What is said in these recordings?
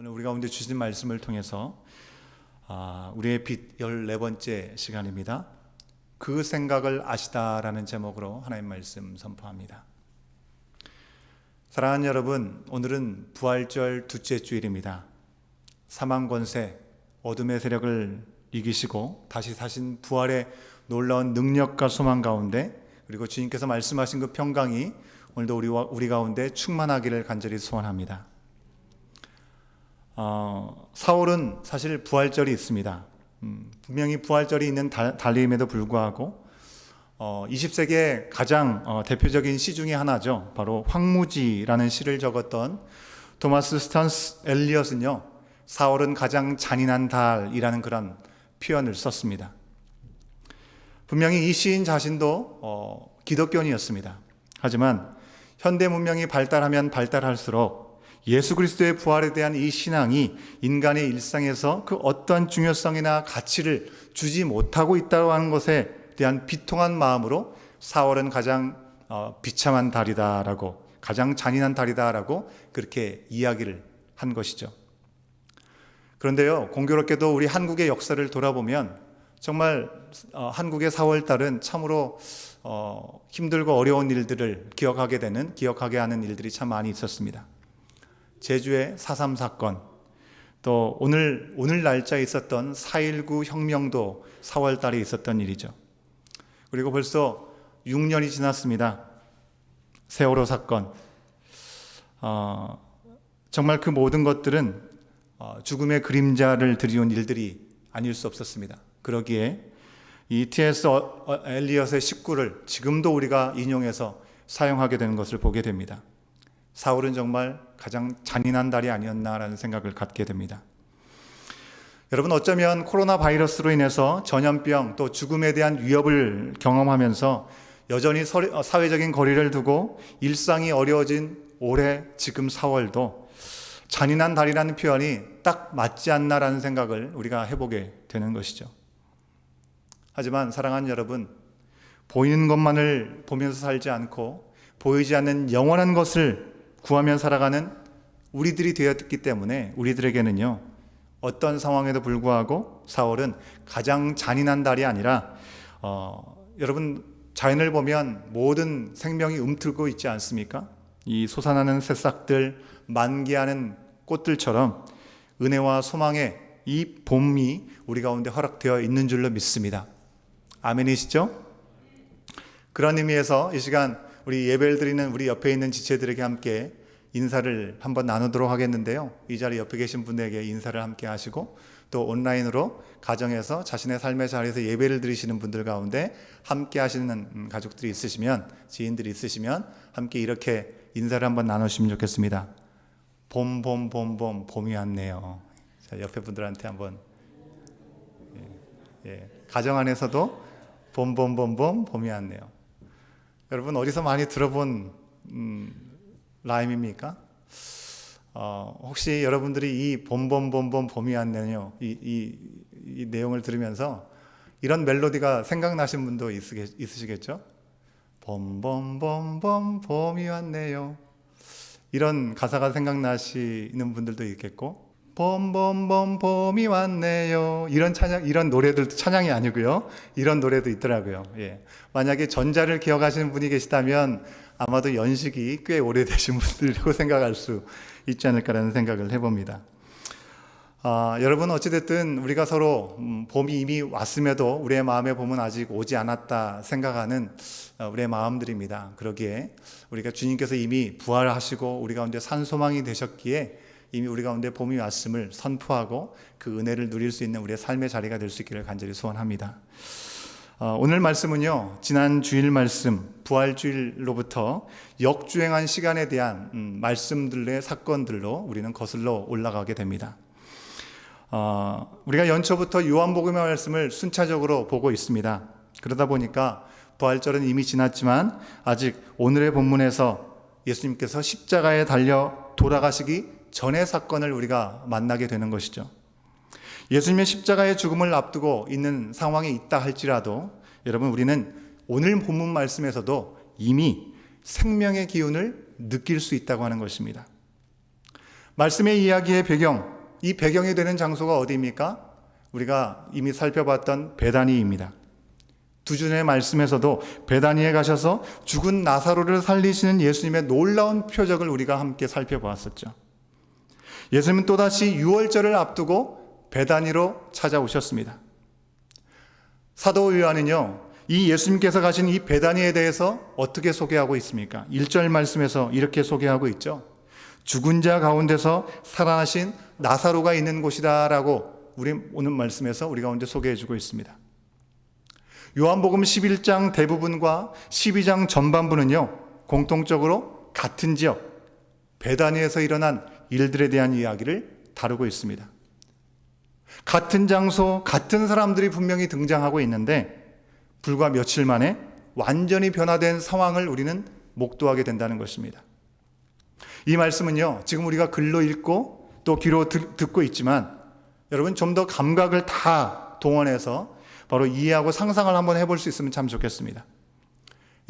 오늘 우리 가운데 주신 말씀을 통해서 우리의 빛 14번째 시간입니다. 그 생각을 아시다라는 제목으로 하나님 말씀 선포합니다. 사랑하는 여러분, 오늘은 부활절 둘째 주일입니다. 사망 권세, 어둠의 세력을 이기시고 다시 사신 부활의 놀라운 능력과 소망 가운데, 그리고 주님께서 말씀하신 그 평강이 오늘도 우리 가운데 충만하기를 간절히 소원합니다. 사월은 사실 부활절이 있습니다. 분명히 부활절이 있는 달임에도 불구하고 20세기의 가장 대표적인 시 중에 하나죠. 바로 황무지라는 시를 적었던 토마스 스턴스 엘리엇은요, 4월은 가장 잔인한 달이라는 그런 표현을 썼습니다. 분명히 이 시인 자신도 기독교인이었습니다. 하지만 현대 문명이 발달하면 발달할수록 예수 그리스도의 부활에 대한 이 신앙이 인간의 일상에서 그 어떤 중요성이나 가치를 주지 못하고 있다고 하는 것에 대한 비통한 마음으로 4월은 가장 비참한 달이다라고, 가장 잔인한 달이다라고 그렇게 이야기를 한 것이죠. 그런데요, 공교롭게도 우리 한국의 역사를 돌아보면 정말 한국의 4월달은 참으로 힘들고 어려운 일들을 기억하게 하는 일들이 참 많이 있었습니다. 제주의 4.3 사건, 또 오늘 날짜에 있었던 4.19 혁명도 4월 달에 있었던 일이죠. 그리고 벌써 6년이 지났습니다. 세월호 사건. 정말 그 모든 것들은 죽음의 그림자를 드리운 일들이 아닐 수 없었습니다. 그러기에 이 T.S. 엘리엇의 식구를 지금도 우리가 인용해서 사용하게 되는 것을 보게 됩니다. 4월은 정말 가장 잔인한 달이 아니었나라는 생각을 갖게 됩니다. 여러분, 어쩌면 코로나 바이러스로 인해서 전염병 또 죽음에 대한 위협을 경험하면서 여전히 사회적인 거리를 두고 일상이 어려워진 올해 지금 4월도 잔인한 달이라는 표현이 딱 맞지 않나라는 생각을 우리가 해보게 되는 것이죠. 하지만 사랑하는 여러분, 보이는 것만을 보면서 살지 않고 보이지 않는 영원한 것을 구하며 살아가는 우리들이 되었기 때문에 우리들에게는요, 어떤 상황에도 불구하고 4월은 가장 잔인한 달이 아니라 여러분, 자연을 보면 모든 생명이 움틀고 있지 않습니까? 이 솟아나는 새싹들, 만개하는 꽃들처럼 은혜와 소망의 이 봄이 우리 가운데 허락되어 있는 줄로 믿습니다. 아멘이시죠? 그런 의미에서 이 시간 우리 예배를 드리는 우리 옆에 있는 지체들에게 함께 인사를 한번 나누도록 하겠는데요. 이 자리 옆에 계신 분에게 인사를 함께 하시고, 또 온라인으로 가정에서 자신의 삶의 자리에서 예배를 드리시는 분들 가운데 함께 하시는 가족들이 있으시면, 지인들이 있으시면 함께 이렇게 인사를 한번 나누시면 좋겠습니다. 봄이 왔네요. 자, 옆에 분들한테 한번, 가정 안에서도 봄이 왔네요. 여러분, 어디서 많이 들어본 라임입니까? 혹시 여러분들이 이 봄이 왔네요, 이 내용을 들으면서 이런 멜로디가 생각나신 분도 있으시겠죠? 봄이 왔네요. 이런 가사가 생각나시는 분들도 있겠고, 봄이 왔네요. 이런 노래들도 찬양이 아니고요. 이런 노래도 있더라고요. 만약에 전자를 기억하시는 분이 계시다면 아마도 연식이 꽤 오래되신 분들이라고 생각할 수 있지 않을까라는 생각을 해봅니다. 여러분, 어찌됐든 우리가 서로 봄이 이미 왔음에도 우리의 마음의 봄은 아직 오지 않았다 생각하는 우리의 마음들입니다. 그러기에 우리가 주님께서 이미 부활하시고 우리 가운데 산소망이 되셨기에 이미 우리 가운데 봄이 왔음을 선포하고 그 은혜를 누릴 수 있는 우리의 삶의 자리가 될 수 있기를 간절히 소원합니다. 오늘 말씀은요, 지난 주일 말씀 부활주일로부터 역주행한 시간에 대한 말씀들의 사건들로 우리는 거슬러 올라가게 됩니다. 우리가 연초부터 요한복음의 말씀을 순차적으로 보고 있습니다. 그러다 보니까 부활절은 이미 지났지만 아직 오늘의 본문에서 예수님께서 십자가에 달려 돌아가시기 전의 사건을 우리가 만나게 되는 것이죠. 예수님의 십자가의 죽음을 앞두고 있는 상황이 있다 할지라도 여러분, 우리는 오늘 본문 말씀에서도 이미 생명의 기운을 느낄 수 있다고 하는 것입니다. 말씀의 이야기의 배경, 이 배경이 되는 장소가 어디입니까? 우리가 이미 살펴봤던 베다니입니다. 두 주의 말씀에서도 베다니에 가셔서 죽은 나사로를 살리시는 예수님의 놀라운 표적을 우리가 함께 살펴보았었죠. 예수님은 또다시 유월절을 앞두고 베다니로 찾아오셨습니다. 사도 요한은요, 이 예수님께서 가신 이 베다니에 대해서 어떻게 소개하고 있습니까? 1절 말씀에서 이렇게 소개하고 있죠. 죽은 자 가운데서 살아나신 나사로가 있는 곳이다 라고 우리 오늘 말씀에서 우리 가운데 소개해주고 있습니다. 요한복음 11장 대부분과 12장 전반부는요, 공통적으로 같은 지역 베다니에서 일어난 일들에 대한 이야기를 다루고 있습니다. 같은 장소, 같은 사람들이 분명히 등장하고 있는데 불과 며칠 만에 완전히 변화된 상황을 우리는 목도하게 된다는 것입니다. 이 말씀은요, 지금 우리가 글로 읽고 또 귀로 듣고 있지만 여러분 좀 더 감각을 다 동원해서 바로 이해하고 상상을 한번 해볼 수 있으면 참 좋겠습니다.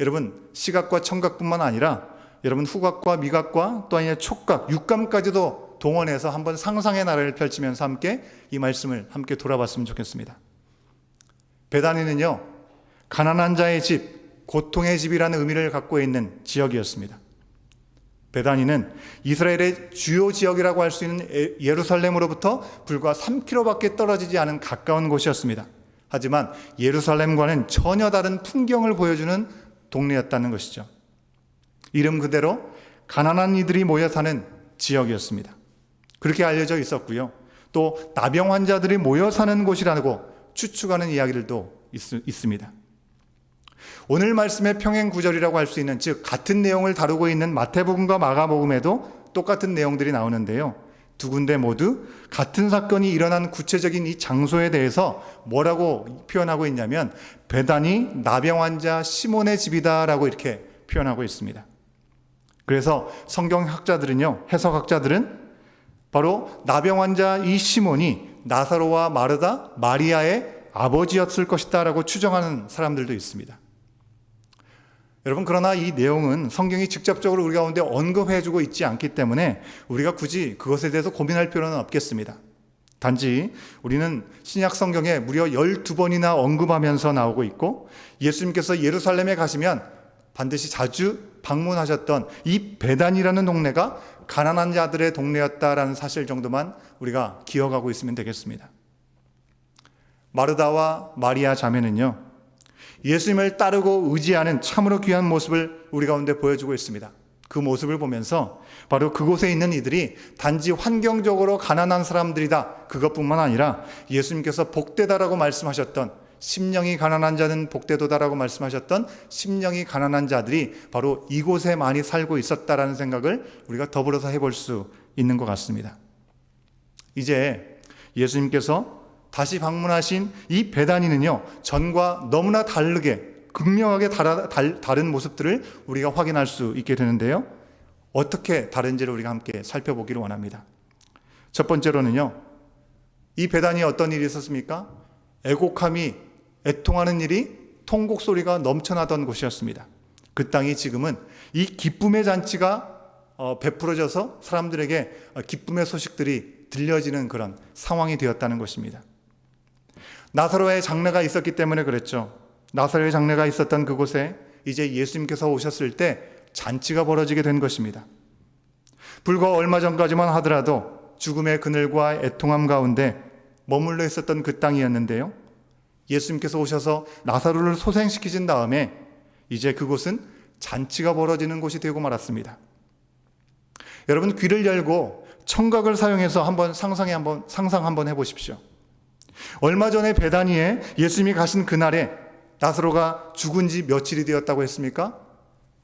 여러분 시각과 청각뿐만 아니라 여러분 후각과 미각과 또 아니면 촉각, 육감까지도 동원해서 한번 상상의 나래를 펼치면서 함께 이 말씀을 함께 돌아봤으면 좋겠습니다. 베다니는요, 가난한 자의 집, 고통의 집이라는 의미를 갖고 있는 지역이었습니다. 베다니는 이스라엘의 주요 지역이라고 할 수 있는 예루살렘으로부터 불과 3km밖에 떨어지지 않은 가까운 곳이었습니다. 하지만 예루살렘과는 전혀 다른 풍경을 보여주는 동네였다는 것이죠. 이름 그대로 가난한 이들이 모여 사는 지역이었습니다. 그렇게 알려져 있었고요. 또 나병 환자들이 모여 사는 곳이라고 추측하는 이야기들도 있습니다. 오늘 말씀의 평행 구절이라고 할 수 있는, 즉 같은 내용을 다루고 있는 마태복음과 마가복음에도 똑같은 내용들이 나오는데요. 두 군데 모두 같은 사건이 일어난 구체적인 이 장소에 대해서 뭐라고 표현하고 있냐면 베다니 나병 환자 시몬의 집이다라고 이렇게 표현하고 있습니다. 그래서 성경학자들은요, 해석학자들은 바로 나병 환자 이 시몬이 나사로와 마르다, 마리아의 아버지였을 것이다 라고 추정하는 사람들도 있습니다. 여러분, 그러나 이 내용은 성경이 직접적으로 우리 가운데 언급해주고 있지 않기 때문에 우리가 굳이 그것에 대해서 고민할 필요는 없겠습니다. 단지 우리는 신약 성경에 무려 12번이나 언급하면서 나오고 있고 예수님께서 예루살렘에 가시면 반드시 자주 방문하셨던 이 베단이라는 동네가 가난한 자들의 동네였다라는 사실 정도만 우리가 기억하고 있으면 되겠습니다. 마르다와 마리아 자매는요, 예수님을 따르고 의지하는 참으로 귀한 모습을 우리 가운데 보여주고 있습니다. 그 모습을 보면서 바로 그곳에 있는 이들이 단지 환경적으로 가난한 사람들이다, 그것뿐만 아니라 예수님께서 복되다라고 말씀하셨던, 심령이 가난한 자는 복되도다라고 말씀하셨던 심령이 가난한 자들이 바로 이곳에 많이 살고 있었다라는 생각을 우리가 더불어서 해볼 수 있는 것 같습니다. 이제 예수님께서 다시 방문하신 이 베다니는요, 전과 너무나 다르게 극명하게 다른 모습들을 우리가 확인할 수 있게 되는데요. 어떻게 다른지를 우리가 함께 살펴보기를 원합니다. 첫 번째로는요, 이 베다니에 어떤 일이 있었습니까? 애곡함이, 애통하는 일이, 통곡 소리가 넘쳐나던 곳이었습니다. 그 땅이 지금은 이 기쁨의 잔치가 베풀어져서 사람들에게 기쁨의 소식들이 들려지는 그런 상황이 되었다는 것입니다. 나사로의 장례가 있었기 때문에 그랬죠. 나사로의 장례가 있었던 그곳에 이제 예수님께서 오셨을 때 잔치가 벌어지게 된 것입니다. 불과 얼마 전까지만 하더라도 죽음의 그늘과 애통함 가운데 머물러 있었던 그 땅이었는데요. 예수님께서 오셔서 나사로를 소생시키신 다음에 이제 그곳은 잔치가 벌어지는 곳이 되고 말았습니다. 여러분, 귀를 열고 청각을 사용해서 상상 한번 해보십시오. 얼마 전에 베다니에 예수님이 가신 그날에 나사로가 죽은 지 며칠이 되었다고 했습니까?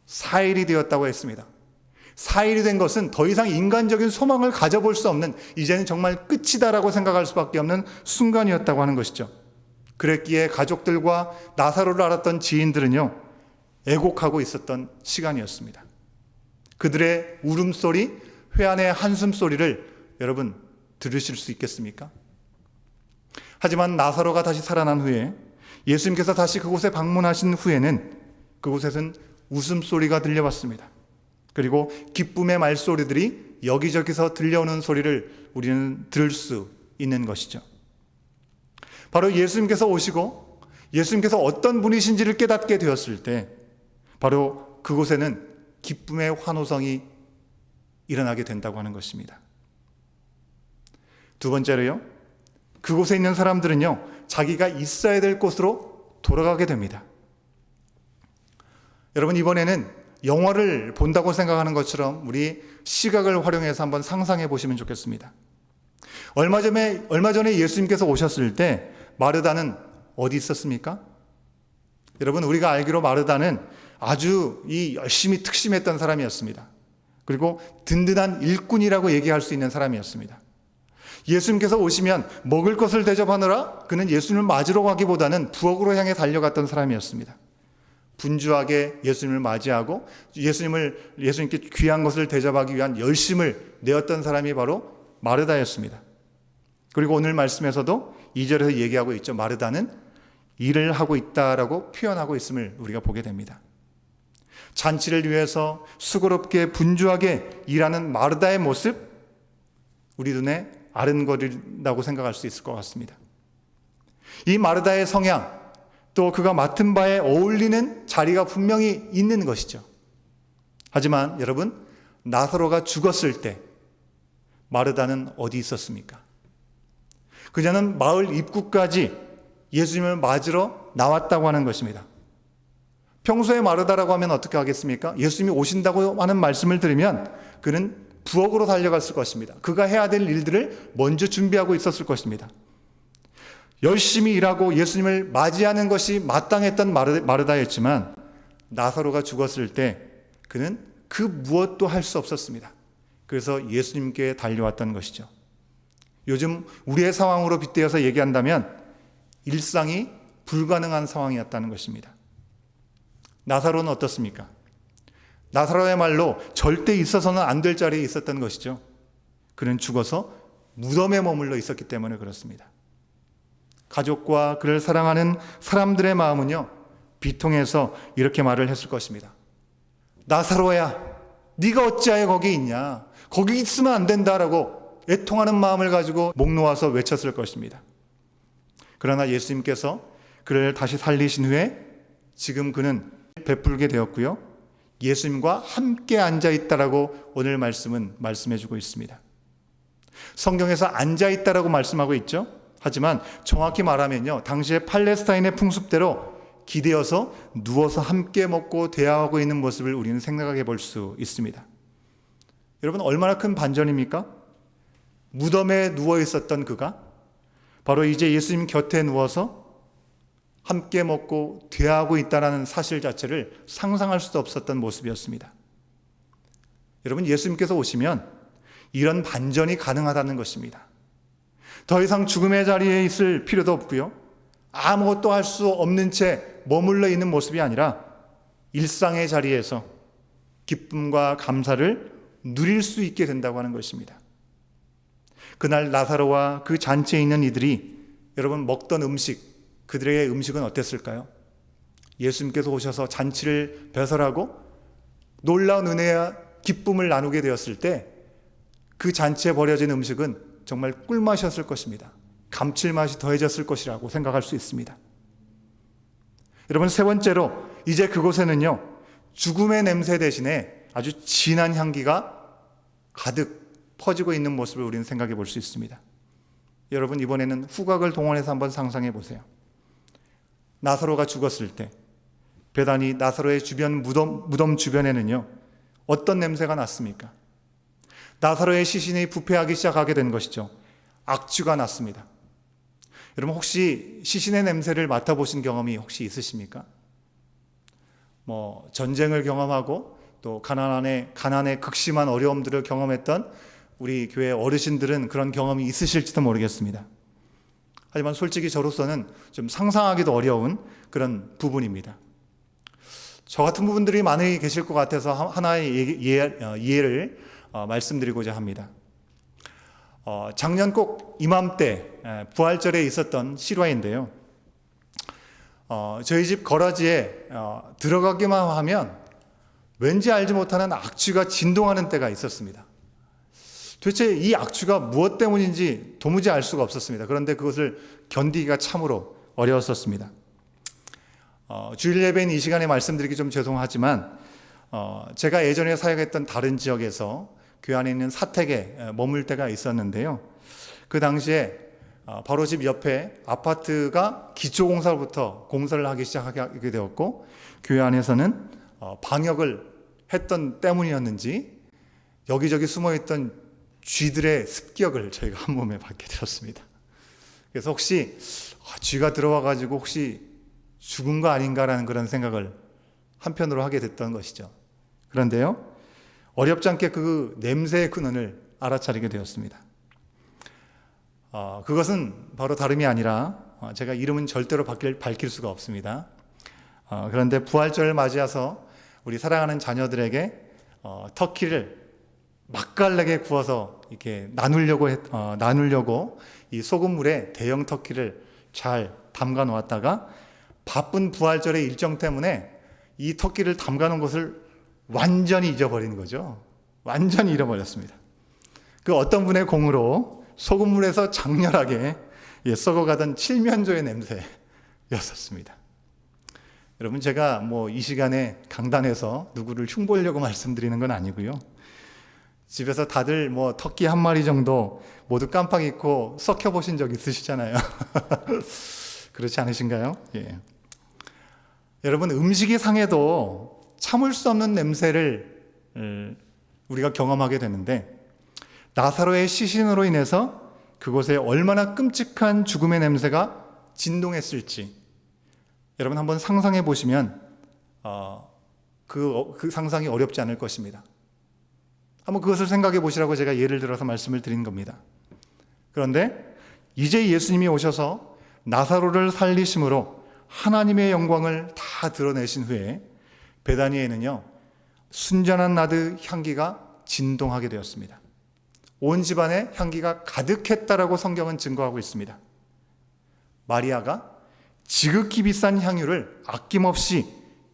4일이 되었다고 했습니다. 4일이 된 것은 더 이상 인간적인 소망을 가져볼 수 없는, 이제는 정말 끝이다라고 생각할 수밖에 없는 순간이었다고 하는 것이죠. 그랬기에 가족들과 나사로를 알았던 지인들은요, 애곡하고 있었던 시간이었습니다. 그들의 울음소리, 회한의 한숨소리를 여러분 들으실 수 있겠습니까? 하지만 나사로가 다시 살아난 후에, 예수님께서 다시 그곳에 방문하신 후에는 그곳에서는 웃음소리가 들려왔습니다. 그리고 기쁨의 말소리들이 여기저기서 들려오는 소리를 우리는 들을 수 있는 것이죠. 바로 예수님께서 오시고 예수님께서 어떤 분이신지를 깨닫게 되었을 때 바로 그곳에는 기쁨의 환호성이 일어나게 된다고 하는 것입니다. 두 번째로요, 그곳에 있는 사람들은요, 자기가 있어야 될 곳으로 돌아가게 됩니다. 여러분, 이번에는 영화를 본다고 생각하는 것처럼 우리 시각을 활용해서 한번 상상해 보시면 좋겠습니다. 얼마 전에 예수님께서 오셨을 때 마르다는 어디 있었습니까? 여러분, 우리가 알기로 마르다는 아주 열심히 특심했던 사람이었습니다. 그리고 든든한 일꾼이라고 얘기할 수 있는 사람이었습니다. 예수님께서 오시면 먹을 것을 대접하느라 그는 예수님을 맞으러 가기보다는 부엌으로 향해 달려갔던 사람이었습니다. 분주하게 예수님을 맞이하고 예수님께 귀한 것을 대접하기 위한 열심을 내었던 사람이 바로 마르다였습니다. 그리고 오늘 말씀에서도 2절에서 얘기하고 있죠. 마르다는 일을 하고 있다라고 표현하고 있음을 우리가 보게 됩니다. 잔치를 위해서 수고롭게 분주하게 일하는 마르다의 모습, 우리 눈에 아른거린다고 생각할 수 있을 것 같습니다. 이 마르다의 성향, 또 그가 맡은 바에 어울리는 자리가 분명히 있는 것이죠. 하지만 여러분, 나사로가 죽었을 때 마르다는 어디 있었습니까? 그녀는 마을 입구까지 예수님을 맞으러 나왔다고 하는 것입니다. 평소에 마르다라고 하면 어떻게 하겠습니까? 예수님이 오신다고 하는 말씀을 들으면 그는 부엌으로 달려갔을 것입니다. 그가 해야 될 일들을 먼저 준비하고 있었을 것입니다. 열심히 일하고 예수님을 맞이하는 것이 마땅했던 마르다였지만 나사로가 죽었을 때 그는 그 무엇도 할 수 없었습니다. 그래서 예수님께 달려왔던 것이죠. 요즘 우리의 상황으로 빗대어서 얘기한다면 일상이 불가능한 상황이었다는 것입니다. 나사로는 어떻습니까? 나사로의 말로 절대 있어서는 안 될 자리에 있었던 것이죠. 그는 죽어서 무덤에 머물러 있었기 때문에 그렇습니다. 가족과 그를 사랑하는 사람들의 마음은요, 비통해서 이렇게 말을 했을 것입니다. 나사로야, 네가 어찌하여 거기 있냐? 거기 있으면 안 된다라고 애통하는 마음을 가지고 목 놓아서 외쳤을 것입니다. 그러나 예수님께서 그를 다시 살리신 후에 지금 그는 베풀게 되었고요, 예수님과 함께 앉아있다라고 오늘 말씀은 말씀해주고 있습니다. 성경에서 앉아있다라고 말씀하고 있죠. 하지만 정확히 말하면요, 당시의 팔레스타인의 풍습대로 기대어서 누워서 함께 먹고 대화하고 있는 모습을 우리는 생각해 볼 수 있습니다. 여러분, 얼마나 큰 반전입니까? 무덤에 누워 있었던 그가 바로 이제 예수님 곁에 누워서 함께 먹고 대화하고 있다는 사실 자체를 상상할 수도 없었던 모습이었습니다. 여러분, 예수님께서 오시면 이런 반전이 가능하다는 것입니다. 더 이상 죽음의 자리에 있을 필요도 없고요, 아무것도 할 수 없는 채 머물러 있는 모습이 아니라 일상의 자리에서 기쁨과 감사를 누릴 수 있게 된다고 하는 것입니다. 그날 나사로와 그 잔치에 있는 이들이 여러분 먹던 음식, 그들의 음식은 어땠을까요? 예수님께서 오셔서 잔치를 배설하고 놀라운 은혜와 기쁨을 나누게 되었을 때 그 잔치에 버려진 음식은 정말 꿀맛이었을 것입니다. 감칠맛이 더해졌을 것이라고 생각할 수 있습니다. 여러분, 세 번째로 이제 그곳에는요, 죽음의 냄새 대신에 아주 진한 향기가 가득 퍼지고 있는 모습을 우리는 생각해 볼 수 있습니다. 여러분, 이번에는 후각을 동원해서 한번 상상해 보세요. 나사로가 죽었을 때 베다니 나사로의 주변 무덤 주변에는요, 어떤 냄새가 났습니까? 나사로의 시신이 부패하기 시작하게 된 것이죠. 악취가 났습니다. 여러분, 혹시 시신의 냄새를 맡아보신 경험이 혹시 있으십니까? 전쟁을 경험하고 또 가난의 극심한 어려움들을 경험했던 우리 교회 어르신들은 그런 경험이 있으실지도 모르겠습니다. 하지만 솔직히 저로서는 좀 상상하기도 어려운 그런 부분입니다. 저 같은 부분들이 많이 계실 것 같아서 하나의 예를 말씀드리고자 합니다. 작년 꼭 이맘때 부활절에 있었던 실화인데요. 저희 집 거라지에 들어가기만 하면 왠지 알지 못하는 악취가 진동하는 때가 있었습니다. 도대체 이 악취가 무엇 때문인지 도무지 알 수가 없었습니다. 그런데 그것을 견디기가 참으로 어려웠었습니다. 주일 예배인 이 시간에 말씀드리기 좀 죄송하지만 제가 예전에 사역했던 다른 지역에서 교회 안에 있는 사택에 머물 때가 있었는데요. 그 당시에 바로 집 옆에 아파트가 기초공사로부터 공사를 하기 시작하게 되었고, 교회 안에서는 방역을 했던 때문이었는지 여기저기 숨어있던 쥐들의 습격을 저희가 한 몸에 받게 되었습니다. 그래서 혹시 쥐가 들어와가지고 혹시 죽은 거 아닌가라는 그런 생각을 한편으로 하게 됐던 것이죠. 그런데요, 어렵지 않게 그 냄새의 근원을 알아차리게 되었습니다. 그것은 바로 다름이 아니라 제가 이름은 절대로 밝힐 수가 없습니다. 그런데 부활절을 맞이해서 우리 사랑하는 자녀들에게 터키를 맛깔나게 구워서 이렇게 나누려고 이 소금물에 대형 터키를 잘 담가 놓았다가 바쁜 부활절의 일정 때문에 이 터키를 담가 놓은 것을 완전히 잊어버린 거죠. 완전히 잃어버렸습니다. 그 어떤 분의 공으로 소금물에서 장렬하게 썩어가던 칠면조의 냄새였었습니다. 여러분, 제가 이 시간에 강단에서 누구를 흉보려고 말씀드리는 건 아니고요. 집에서 다들 터키 한 마리 정도 모두 깜빡 잊고 썩혀 보신 적 있으시잖아요. 그렇지 않으신가요? 예. 여러분, 음식이 상해도 참을 수 없는 냄새를 우리가 경험하게 되는데, 나사로의 시신으로 인해서 그곳에 얼마나 끔찍한 죽음의 냄새가 진동했을지 여러분 한번 상상해 보시면 그 상상이 어렵지 않을 것입니다. 한번 그것을 생각해 보시라고 제가 예를 들어서 말씀을 드린 겁니다. 그런데 이제 예수님이 오셔서 나사로를 살리심으로 하나님의 영광을 다 드러내신 후에 베다니에는요, 순전한 나드 향기가 진동하게 되었습니다. 온 집안에 향기가 가득했다라고 성경은 증거하고 있습니다. 마리아가 지극히 비싼 향유를 아낌없이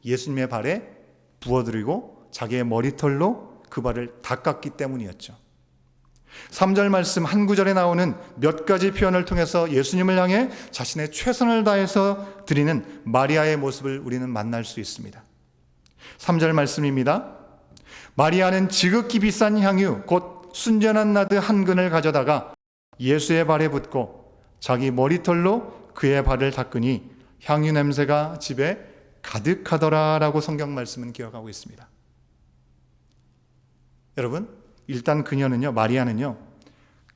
예수님의 발에 부어드리고 자기의 머리털로 그 발을 닦았기 때문이었죠. 3절 말씀 한 구절에 나오는 몇 가지 표현을 통해서 예수님을 향해 자신의 최선을 다해서 드리는 마리아의 모습을 우리는 만날 수 있습니다. 3절 말씀입니다. 마리아는 지극히 비싼 향유 곧 순전한 나드 한 근을 가져다가 예수의 발에 붓고 자기 머리털로 그의 발을 닦으니 향유 냄새가 집에 가득하더라 라고 성경 말씀은 기억하고 있습니다. 여러분, 일단 그녀는요, 마리아는요,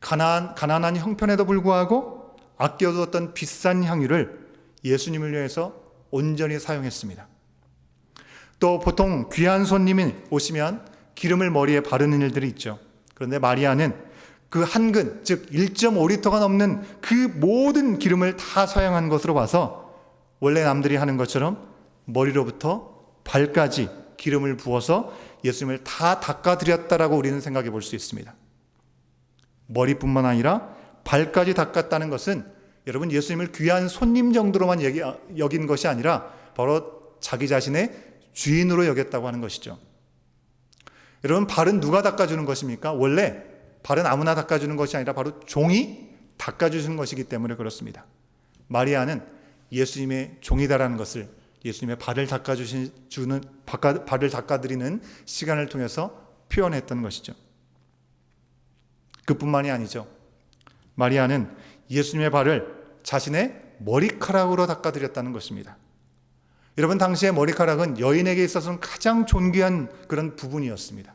가난한 형편에도 불구하고 아껴두었던 비싼 향유를 예수님을 위해서 온전히 사용했습니다. 또 보통 귀한 손님이 오시면 기름을 머리에 바르는 일들이 있죠. 그런데 마리아는 그 한 근, 즉 1.5리터가 넘는 그 모든 기름을 다 사용한 것으로 봐서 원래 남들이 하는 것처럼 머리로부터 발까지 기름을 부어서 예수님을 다 닦아드렸다라고 우리는 생각해 볼 수 있습니다. 머리뿐만 아니라 발까지 닦았다는 것은 여러분, 예수님을 귀한 손님 정도로만 여긴 것이 아니라 바로 자기 자신의 주인으로 여겼다고 하는 것이죠. 여러분, 발은 누가 닦아주는 것입니까? 원래 발은 아무나 닦아주는 것이 아니라 바로 종이 닦아주는 것이기 때문에 그렇습니다. 마리아는 예수님의 종이다라는 것을 예수님의 발을 닦아드리는 시간을 통해서 표현했던 것이죠. 그뿐만이 아니죠. 마리아는 예수님의 발을 자신의 머리카락으로 닦아드렸다는 것입니다. 여러분, 당시의 머리카락은 여인에게 있어서는 가장 존귀한 그런 부분이었습니다.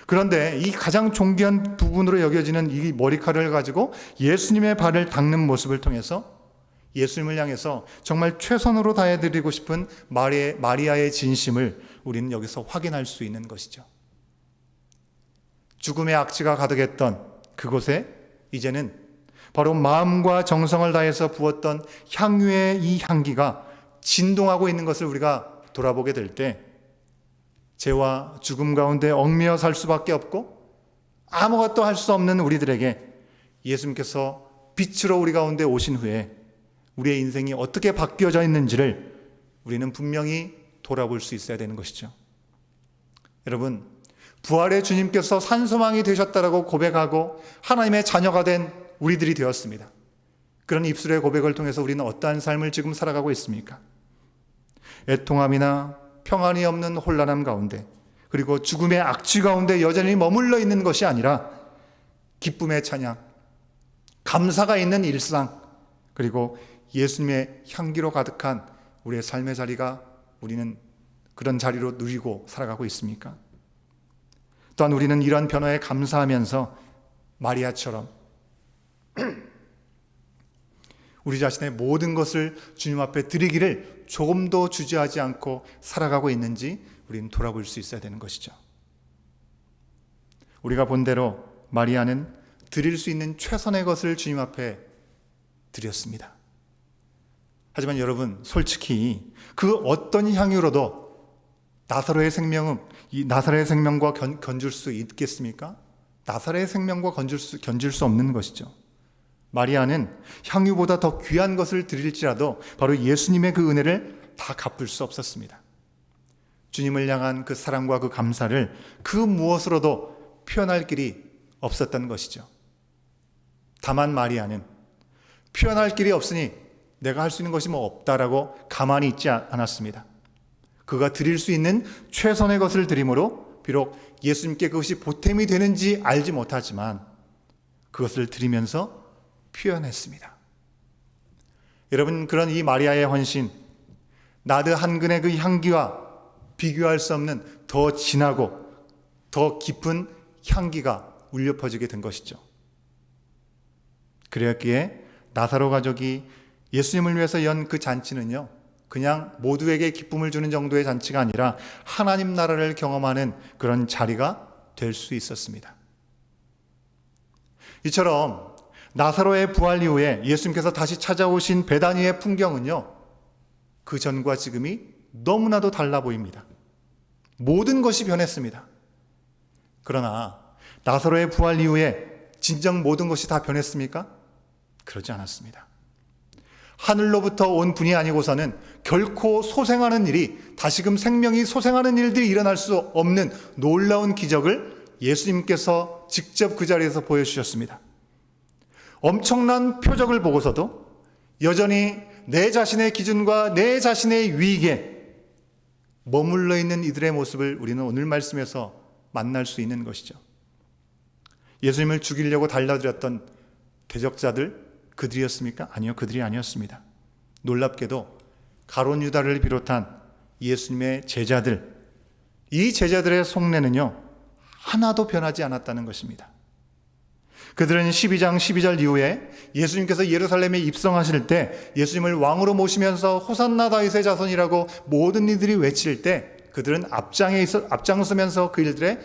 그런데 이 가장 존귀한 부분으로 여겨지는 이 머리카락을 가지고 예수님의 발을 닦는 모습을 통해서 예수님을 향해서 정말 최선으로 다해드리고 싶은 마리아의 진심을 우리는 여기서 확인할 수 있는 것이죠. 죽음의 악취가 가득했던 그곳에 이제는 바로 마음과 정성을 다해서 부었던 향유의 이 향기가 진동하고 있는 것을 우리가 돌아보게 될 때 죄와 죽음 가운데 얽매여 살 수밖에 없고 아무것도 할 수 없는 우리들에게 예수님께서 빛으로 우리 가운데 오신 후에 우리의 인생이 어떻게 바뀌어져 있는지를 우리는 분명히 돌아볼 수 있어야 되는 것이죠. 여러분, 부활의 주님께서 산소망이 되셨다라고 고백하고 하나님의 자녀가 된 우리들이 되었습니다. 그런 입술의 고백을 통해서 우리는 어떠한 삶을 지금 살아가고 있습니까? 애통함이나 평안이 없는 혼란함 가운데, 그리고 죽음의 악취 가운데 여전히 머물러 있는 것이 아니라 기쁨의 찬양, 감사가 있는 일상, 그리고 예수님의 향기로 가득한 우리의 삶의 자리가 우리는 그런 자리로 누리고 살아가고 있습니까? 또한 우리는 이러한 변화에 감사하면서 마리아처럼 우리 자신의 모든 것을 주님 앞에 드리기를 조금도 주저하지 않고 살아가고 있는지 우리는 돌아볼 수 있어야 되는 것이죠. 우리가 본 대로 마리아는 드릴 수 있는 최선의 것을 주님 앞에 드렸습니다. 하지만 여러분, 솔직히 그 어떤 향유로도 나사로의 생명과 견줄 수 있겠습니까? 나사로의 생명과 견줄 수 없는 것이죠. 마리아는 향유보다 더 귀한 것을 드릴지라도 바로 예수님의 그 은혜를 다 갚을 수 없었습니다. 주님을 향한 그 사랑과 그 감사를 그 무엇으로도 표현할 길이 없었던 것이죠. 다만 마리아는 표현할 길이 없으니 내가 할 수 있는 것이 뭐 없다라고 가만히 있지 않았습니다. 그가 드릴 수 있는 최선의 것을 드림으로 비록 예수님께 그것이 보탬이 되는지 알지 못하지만 그것을 드리면서 표현했습니다. 여러분, 그런 이 마리아의 헌신, 나드 한 근의 그 향기와 비교할 수 없는 더 진하고 더 깊은 향기가 울려 퍼지게 된 것이죠. 그랬기에 나사로 가족이 예수님을 위해서 연 그 잔치는요, 그냥 모두에게 기쁨을 주는 정도의 잔치가 아니라 하나님 나라를 경험하는 그런 자리가 될 수 있었습니다. 이처럼 나사로의 부활 이후에 예수님께서 다시 찾아오신 베다니의 풍경은요, 그 전과 지금이 너무나도 달라 보입니다. 모든 것이 변했습니다. 그러나 나사로의 부활 이후에 진정 모든 것이 다 변했습니까? 그러지 않았습니다. 하늘로부터 온 분이 아니고서는 결코 소생하는 일이, 다시금 생명이 소생하는 일들이 일어날 수 없는 놀라운 기적을 예수님께서 직접 그 자리에서 보여주셨습니다. 엄청난 표적을 보고서도 여전히 내 자신의 기준과 내 자신의 위익에 머물러 있는 이들의 모습을 우리는 오늘 말씀에서 만날 수 있는 것이죠. 예수님을 죽이려고 달려들었던 대적자들, 그들이었습니까? 아니요, 그들이 아니었습니다. 놀랍게도 가룟 유다를 비롯한 예수님의 제자들, 이 제자들의 속내는요, 하나도 변하지 않았다는 것입니다. 그들은 12장 12절 이후에 예수님께서 예루살렘에 입성하실 때 예수님을 왕으로 모시면서 호산나 다윗의 자손이라고 모든 이들이 외칠 때 그들은 앞장서면서 그 일들의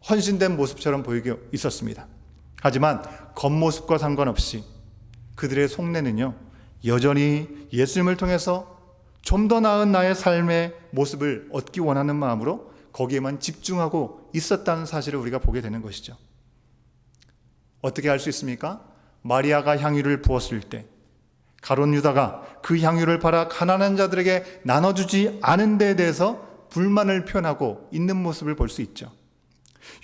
헌신된 모습처럼 보이게 있었습니다. 하지만 겉모습과 상관없이 그들의 속내는요, 여전히 예수님을 통해서 좀 더 나은 나의 삶의 모습을 얻기 원하는 마음으로 거기에만 집중하고 있었다는 사실을 우리가 보게 되는 것이죠. 어떻게 알 수 있습니까? 마리아가 향유를 부었을 때 가룟 유다가 그 향유를 팔아 가난한 자들에게 나눠주지 않은 데에 대해서 불만을 표현하고 있는 모습을 볼 수 있죠.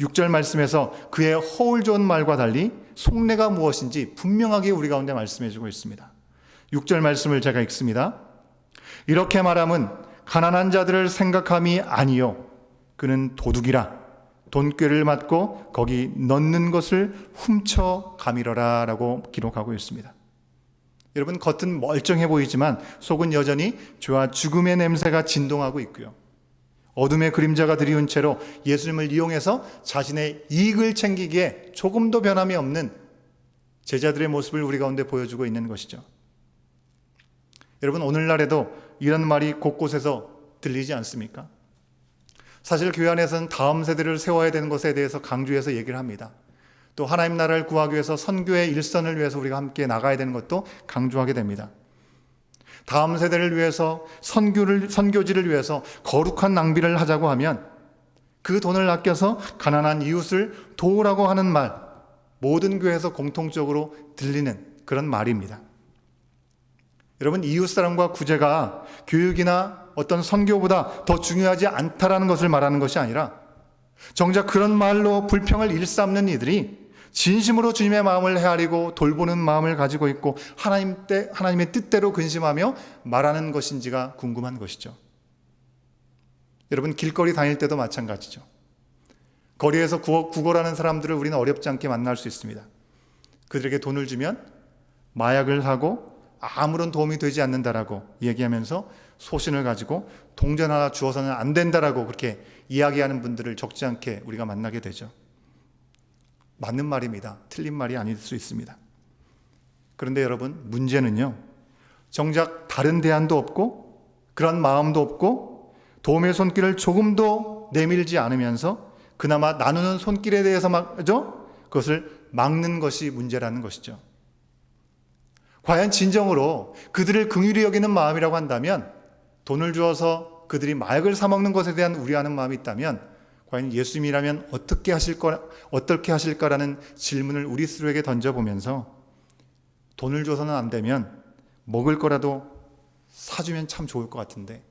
6절 말씀에서 그의 허울 좋은 말과 달리 속내가 무엇인지 분명하게 우리 가운데 말씀해 주고 있습니다. 6절 말씀을 제가 읽습니다. 이렇게 말함은 가난한 자들을 생각함이 아니요 그는 도둑이라 돈꾀를 맞고 거기 넣는 것을 훔쳐 가밀어라 라고 기록하고 있습니다. 여러분, 겉은 멀쩡해 보이지만 속은 여전히 죄와 죽음의 냄새가 진동하고 있고요, 어둠의 그림자가 드리운 채로 예수님을 이용해서 자신의 이익을 챙기기에 조금도 변함이 없는 제자들의 모습을 우리 가운데 보여주고 있는 것이죠. 여러분, 오늘날에도 이런 말이 곳곳에서 들리지 않습니까? 사실 교회 안에서는 다음 세대를 세워야 되는 것에 대해서 강조해서 얘기를 합니다. 또 하나님 나라를 구하기 위해서 선교의 일선을 위해서 우리가 함께 나가야 되는 것도 강조하게 됩니다. 다음 세대를 위해서 선교지를 위해서 거룩한 낭비를 하자고 하면 그 돈을 아껴서 가난한 이웃을 도우라고 하는 말, 모든 교회에서 공통적으로 들리는 그런 말입니다. 여러분, 이웃사랑과 구제가 교육이나 어떤 선교보다 더 중요하지 않다라는 것을 말하는 것이 아니라 정작 그런 말로 불평을 일삼는 이들이 진심으로 주님의 마음을 헤아리고 돌보는 마음을 가지고 있고 하나님의 뜻대로 근심하며 말하는 것인지가 궁금한 것이죠. 여러분, 길거리 다닐 때도 마찬가지죠. 거리에서 구걸하는 사람들을 우리는 어렵지 않게 만날 수 있습니다. 그들에게 돈을 주면 마약을 하고 아무런 도움이 되지 않는다라고 얘기하면서 소신을 가지고 동전 하나 주어서는 안 된다라고 그렇게 이야기하는 분들을 적지 않게 우리가 만나게 되죠. 맞는 말입니다. 틀린 말이 아닐 수 있습니다. 그런데 여러분, 문제는요, 정작 다른 대안도 없고 그런 마음도 없고 도움의 손길을 조금도 내밀지 않으면서 그나마 나누는 손길에 대해서마저 그것을 막는 것이 문제라는 것이죠. 과연 진정으로 그들을 긍휼히 여기는 마음이라고 한다면, 돈을 주어서 그들이 마약을 사 먹는 것에 대한 우려하는 마음이 있다면 과연 예수님이라면 어떻게 하실까라는 질문을 우리 스스로에게 던져보면서 돈을 줘서는 안 되면 먹을 거라도 사주면 참 좋을 것 같은데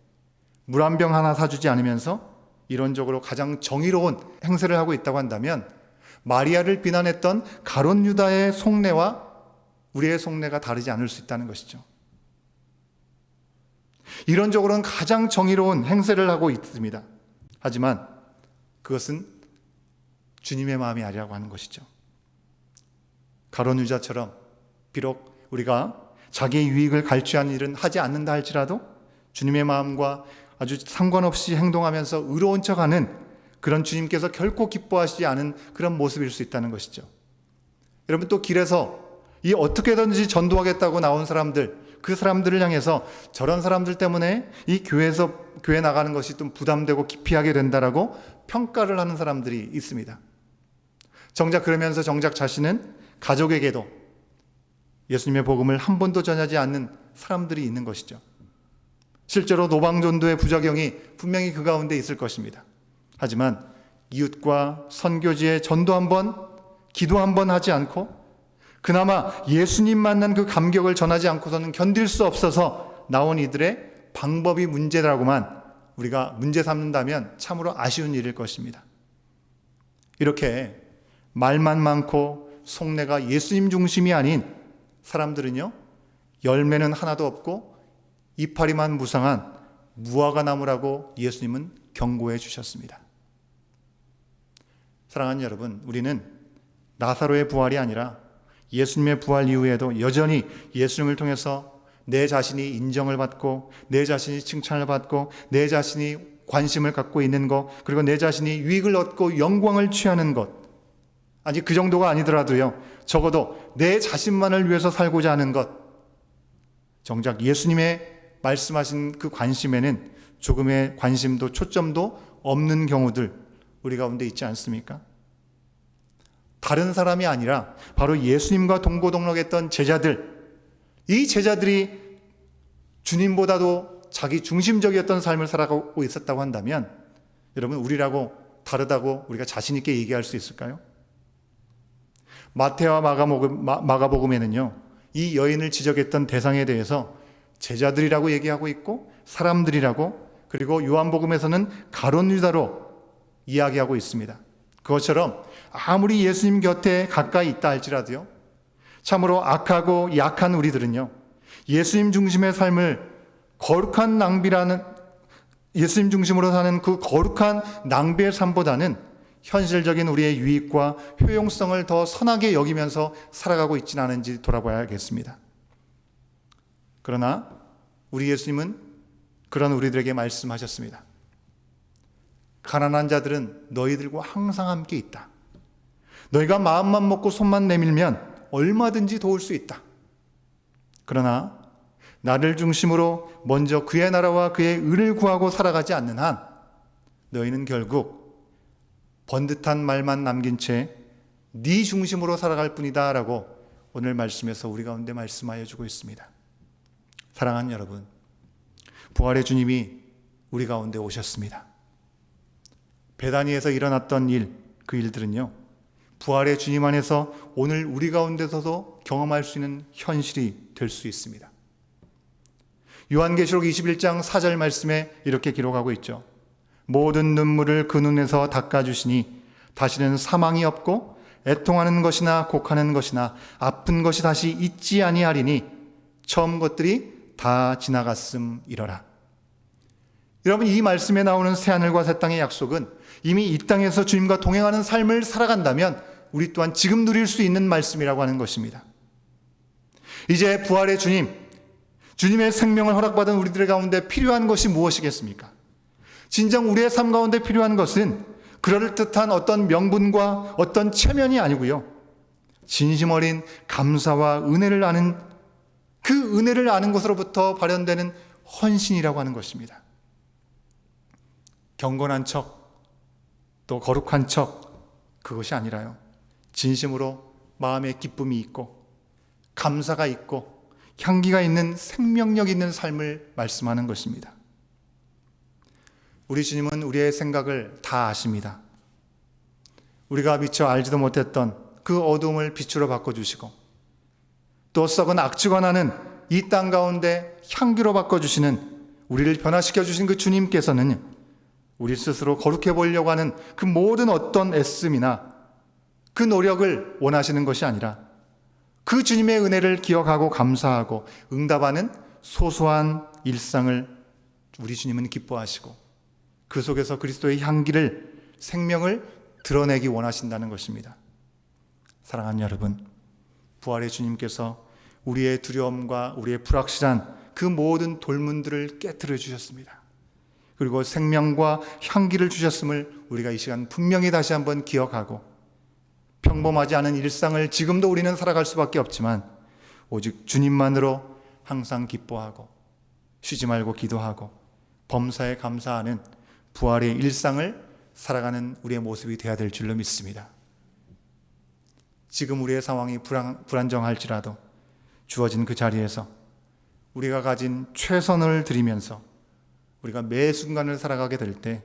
물 한 병 하나 사주지 않으면서 이론적으로 가장 정의로운 행세를 하고 있다고 한다면 마리아를 비난했던 가룟 유다의 속내와 우리의 속내가 다르지 않을 수 있다는 것이죠. 이론적으로는 가장 정의로운 행세를 하고 있습니다. 하지만 그것은 주님의 마음이 아니라고 하는 것이죠. 가룟 유다처럼 비록 우리가 자기의 유익을 갈취한 일은 하지 않는다 할지라도 주님의 마음과 아주 상관없이 행동하면서 의로운 척하는 그런 주님께서 결코 기뻐하시지 않은 그런 모습일 수 있다는 것이죠. 여러분, 또 길에서 이 어떻게든지 전도하겠다고 나온 사람들, 그 사람들을 향해서 저런 사람들 때문에 이 교회 나가는 것이 좀 부담되고 기피하게 된다라고 평가를 하는 사람들이 있습니다. 정작 그러면서 정작 자신은 가족에게도 예수님의 복음을 한 번도 전하지 않는 사람들이 있는 것이죠. 실제로 노방전도의 부작용이 분명히 그 가운데 있을 것입니다. 하지만 이웃과 선교지에 전도 한 번, 기도 한 번 하지 않고 그나마 예수님 만난 그 감격을 전하지 않고서는 견딜 수 없어서 나온 이들의 방법이 문제라고만 우리가 문제 삼는다면 참으로 아쉬운 일일 것입니다. 이렇게 말만 많고 속내가 예수님 중심이 아닌 사람들은요, 열매는 하나도 없고 이파리만 무성한 무화과 나무라고 예수님은 경고해 주셨습니다. 사랑하는 여러분, 우리는 나사로의 부활이 아니라 예수님의 부활 이후에도 여전히 예수님을 통해서 내 자신이 인정을 받고 내 자신이 칭찬을 받고 내 자신이 관심을 갖고 있는 것, 그리고 내 자신이 유익을 얻고 영광을 취하는 것, 아니 그 정도가 아니더라도요, 적어도 내 자신만을 위해서 살고자 하는 것, 정작 예수님의 말씀하신 그 관심에는 조금의 관심도 초점도 없는 경우들 우리 가운데 있지 않습니까? 다른 사람이 아니라 바로 예수님과 동고동락했던 제자들, 이 제자들이 주님보다도 자기 중심적이었던 삶을 살아가고 있었다고 한다면 여러분, 우리라고 다르다고 우리가 자신 있게 얘기할 수 있을까요? 마태와 마가복음에는요, 이 여인을 지적했던 대상에 대해서 제자들이라고 얘기하고 있고 사람들이라고, 그리고 요한복음에서는 가룟 유다로 이야기하고 있습니다. 그것처럼 아무리 예수님 곁에 가까이 있다 할지라도요, 참으로 악하고 약한 우리들은요, 예수님 중심의 삶을 거룩한 낭비라는, 예수님 중심으로 사는 그 거룩한 낭비의 삶보다는 현실적인 우리의 유익과 효용성을 더 선하게 여기면서 살아가고 있지는 않은지 돌아봐야겠습니다. 그러나 우리 예수님은 그런 우리들에게 말씀하셨습니다. 가난한 자들은 너희들과 항상 함께 있다. 너희가 마음만 먹고 손만 내밀면 얼마든지 도울 수 있다. 그러나 나를 중심으로 먼저 그의 나라와 그의 의를 구하고 살아가지 않는 한 너희는 결국 번듯한 말만 남긴 채 네 중심으로 살아갈 뿐이다 라고 오늘 말씀에서 우리 가운데 말씀하여 주고 있습니다. 사랑하는 여러분, 부활의 주님이 우리 가운데 오셨습니다. 베다니에서 일어났던 일, 그 일들은요, 부활의 주님 안에서 오늘 우리 가운데서도 경험할 수 있는 현실이 될 수 있습니다. 요한계시록 21장 4절 말씀에 이렇게 기록하고 있죠. 모든 눈물을 그 눈에서 닦아주시니 다시는 사망이 없고 애통하는 것이나 곡하는 것이나 아픈 것이 다시 있지 아니하리니 처음 것들이 다 지나갔음이러라. 여러분, 이 말씀에 나오는 새하늘과 새 땅의 약속은 이미 이 땅에서 주님과 동행하는 삶을 살아간다면 우리 또한 지금 누릴 수 있는 말씀이라고 하는 것입니다. 이제 부활의 주님의 생명을 허락받은 우리들 가운데 필요한 것이 무엇이겠습니까? 진정 우리의 삶 가운데 필요한 것은 그럴듯한 어떤 명분과 어떤 체면이 아니고요, 진심 어린 감사와 은혜를 아는, 그 은혜를 아는 것으로부터 발현되는 헌신이라고 하는 것입니다. 경건한 척, 또 거룩한 척, 그것이 아니라요, 진심으로 마음에 기쁨이 있고 감사가 있고 향기가 있는 생명력 있는 삶을 말씀하는 것입니다. 우리 주님은 우리의 생각을 다 아십니다. 우리가 미처 알지도 못했던 그 어둠을 빛으로 바꿔주시고 또 썩은 악취가 나는 이 땅 가운데 향기로 바꿔주시는, 우리를 변화시켜 주신 그 주님께서는 우리 스스로 거룩해 보려고 하는 그 모든 어떤 애씀이나 그 노력을 원하시는 것이 아니라 그 주님의 은혜를 기억하고 감사하고 응답하는 소소한 일상을 우리 주님은 기뻐하시고 그 속에서 그리스도의 향기를, 생명을 드러내기 원하신다는 것입니다. 사랑하는 여러분, 부활의 주님께서 우리의 두려움과 우리의 불확실한 그 모든 돌문들을 깨트려 주셨습니다. 그리고 생명과 향기를 주셨음을 우리가 이 시간 분명히 다시 한번 기억하고, 평범하지 않은 일상을 지금도 우리는 살아갈 수밖에 없지만 오직 주님만으로 항상 기뻐하고 쉬지 말고 기도하고 범사에 감사하는 부활의 일상을 살아가는 우리의 모습이 되어야 될 줄로 믿습니다. 지금 우리의 상황이 불안정할지라도 주어진 그 자리에서 우리가 가진 최선을 드리면서 우리가 매 순간을 살아가게 될 때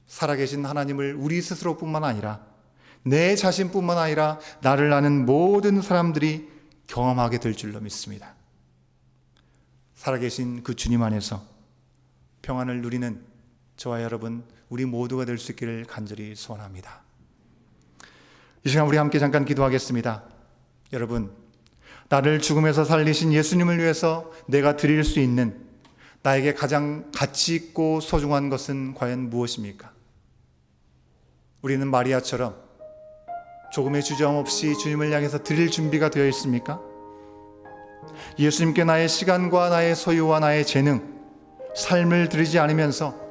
살아계신 하나님을 우리 스스로뿐만 아니라 내 자신뿐만 아니라 나를 아는 모든 사람들이 경험하게 될 줄로 믿습니다. 살아계신 그 주님 안에서 평안을 누리는 저와 여러분, 우리 모두가 될 수 있기를 간절히 소원합니다. 이 시간 우리 함께 잠깐 기도하겠습니다. 여러분, 나를 죽음에서 살리신 예수님을 위해서 내가 드릴 수 있는 나에게 가장 가치 있고 소중한 것은 과연 무엇입니까? 우리는 마리아처럼 조금의 주저함 없이 주님을 향해서 드릴 준비가 되어 있습니까? 예수님께 나의 시간과 나의 소유와 나의 재능, 삶을 드리지 않으면서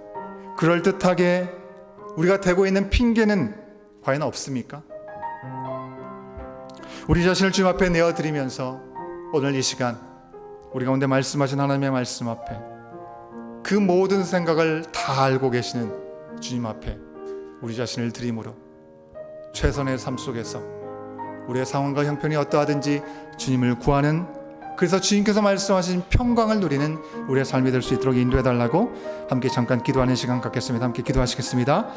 그럴듯하게 우리가 대고 있는 핑계는 과연 없습니까? 우리 자신을 주님 앞에 내어드리면서 오늘 이 시간 우리 가운데 말씀하신 하나님의 말씀 앞에 그 모든 생각을 다 알고 계시는 주님 앞에 우리 자신을 드림으로 최선의 삶 속에서 우리의 상황과 형편이 어떠하든지 주님을 구하는, 그래서 주님께서 말씀하신 평강을 누리는 우리의 삶이 될 수 있도록 인도해달라고 함께 잠깐 기도하는 시간 갖겠습니다. 함께 기도하시겠습니다.